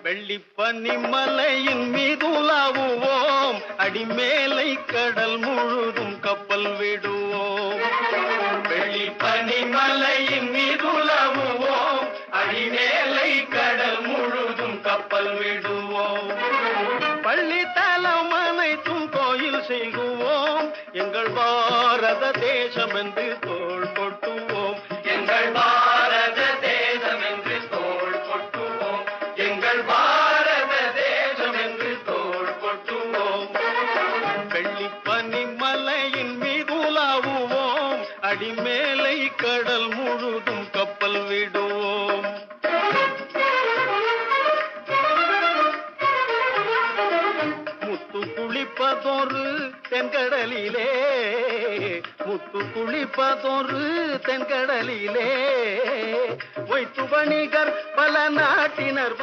வெள்ளிப்பனி மலையின் மீதுலாவுவோம், அடிமேலை கடல் முழுதும் கப்பல் விடுவோம். வெள்ளிப்பனி மலையின் மீதுலாவுவோம், அடிமேலை கடல் முழுதும் கப்பல் விடுவோம். பள்ளி தலம் அனைத்தும் கோயில் செய்குவோம், எங்கள் பாரத தேசம் என்று தோள் கொட்டுவோம். எங்கள் பாரத தேசம் என்று தோள் கொட்டுவோம். எங்கள் பாரத தேசம் என்று தோள் கொட்டுவோம். வெள்ளிப்பனி மலையின் மீதுலாவுவோம், அடிமேலை கடல் முழுதும் கப்பல் விடுவோம். முத்து குளிப்பதொரு தென்கடலிலே, முத்து குளிப்பதொரு தென்கடலிலே, ஒய்த்து வணிகர் பல நாட்டினர்